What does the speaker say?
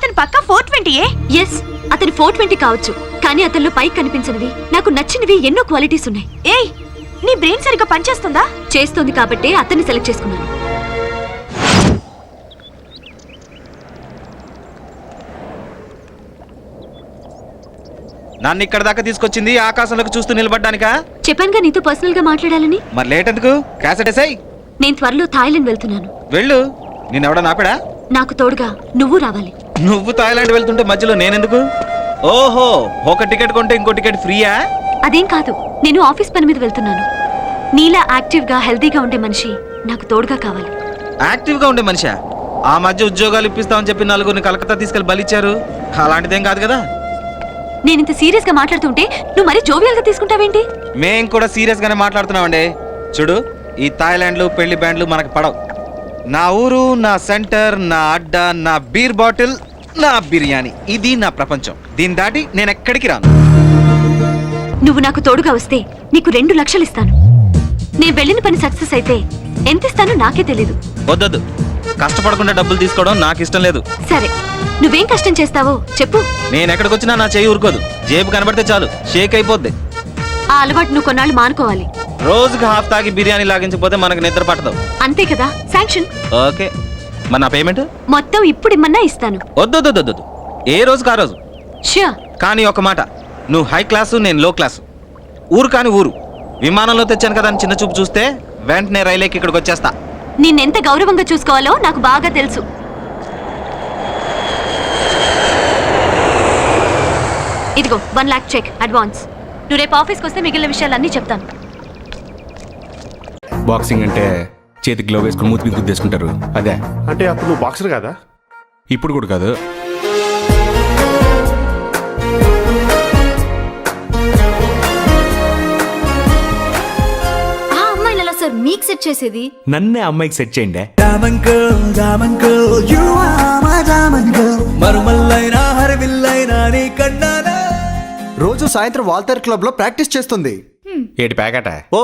అతను పక్కా 420. ఎస్, అతని 420 కావచ్చు, కానీ అతనిలో పైకి కనిపించినవి నాకు నచ్చినవి ఎన్నో క్వాలిటీస్ ఉన్నాయి. ఏయ్, నీ బ్రెయిన్ సరిగ్గా పనిచేస్తుందా? చేస్తోంది కాబట్టి అతన్ని సెలెక్ట్ చేసుకున్నాను. నన్ను ఇక్కడ దాకా తీసుకొచ్చింది ఆకాశంలోకి చూస్తూ నిలబడ్డానికా? చెప్పానుగా నీతో పర్సనల్ గా మాట్లాడాలని. మరి లేట్ ఎందుకు? క్యాసెట్ ఎసేయ్. నేను త్వరలో థాయిలాండ్ వెళ్తున్నాను. వెళ్ళు. నేనెవడా నాపడా? నాకు తోడుగా నువ్వు రావాలి. నువ్వు థాయిలాండ్ వెళ్తుంటే మధ్యలో నేనెందుకు? ఓహో, ఒక టికెట్ కొంటే ఇంకో టికెట్ ఫ్రీయా? అదేం కాదు, నేను ఆఫీస్ పని మీద వెళ్తున్నాను. నీలా యాక్టివ్ గా హెల్తీగా ఉండే మనిషి నాకు తోడుగా కావాలి. యాక్టివ్ గా ఉండే మనిషా? ఆ మధ్య ఉద్యోగాలు ఇప్పిస్తామని చెప్పి నలుగురిని కలకత్తా తీసుకెళ్లి బలిచ్చారు. అలాంటిదేం కాదు కదా. నేను ఇంత సీరియస్ గా మాట్లాడుతుంటే నువ్వు మరీ జోవియల్ గా తీసుకుంటావేంటి? మేం కూడా సీరియస్ గానే మాట్లాడుతున్నామండి. చూడు, ఈ థాయిలాండ్లు పెళ్లి బ్యాండ్లు మనకు పడవు. నా ఊరు, నా సెంటర్, నా అడ్డా, నా బీర్ బాటిల్, నా బిర్యానీ, ఇది నా ప్రపంచం. దీన్ని దాటి నేను ఎక్కడికి రాను. నువ్వు నాకు తోడుగా వస్తే నీకు 2 లక్షలు ఇస్తాను. నేను వెళ్ళిన పని సక్సెస్ అయితే ఎంత ఇస్తానో నాకే తెలీదు. వద్దొద్దు, కష్టపడకుండా డబ్బులు తీసుకోవడం నాకు ఇష్టం లేదు. సరే, నువ్వేం కష్టం చేస్తావో చెప్పు. నేను ఎక్కడికి వచ్చినా నా చేయి ఊరుకోదు. జేబు కనబడితే చాలు షేక్ అయిపోద్ది. ఆ అలవాటు నువ్వు కొన్నాళ్ళు మానుకోవాలి. రోజుకి హాఫ్ తాగి బిర్యానీ లాగించకపోతే మనకు నిద్ర పట్టదు. అంతే కదా, శాంక్షన్. ఓకే, మరి నా పేమెంట్ మొత్తం ఇప్పుడు ఇమ్మన్నా ఇస్తాను. వద్దొద్దు, ఏ రోజుకి ఆ రోజు. ష్యూర్. కానీ ఒక మాట, నువ్వు హై క్లాసు, నేను లో క్లాసు. ఊరు కాని ఊరు. విమానంలో తెచ్చాను కదా అని చిన్న చూపు చూస్తే వెంటనే రైలేకి ఇక్కడికి వచ్చేస్తా. నిన్నెంత గౌరవంగా చూసుకోవాలో నాకు బాగా తెలుసు. ఇదిగో 1 లాక్ చెక్ అడ్వాన్స్. నువ్వు రేపు ఆఫీస్కి వస్తే మిగిలిన విషయాలన్నీ చెప్తాను. బాక్సింగ్ అంటే చేతికి గ్లవ్ వేసుకుని మూతి మీద గుద్దేసుకుంటారు, అదే. అంటే అప్పుడు నువ్వు బాక్సర్ కదా? ఇప్పుడు కూడా కాదు. సార్ మీకు సెట్ చేసేది. నన్నే అమ్మాయికి సెట్ చేయండి. రోజు సాయంత్రం వాల్తేర్ క్లబ్ లో ప్రాక్టీస్ చేస్తుంది. ఏటి ప్యాకెట? ఓ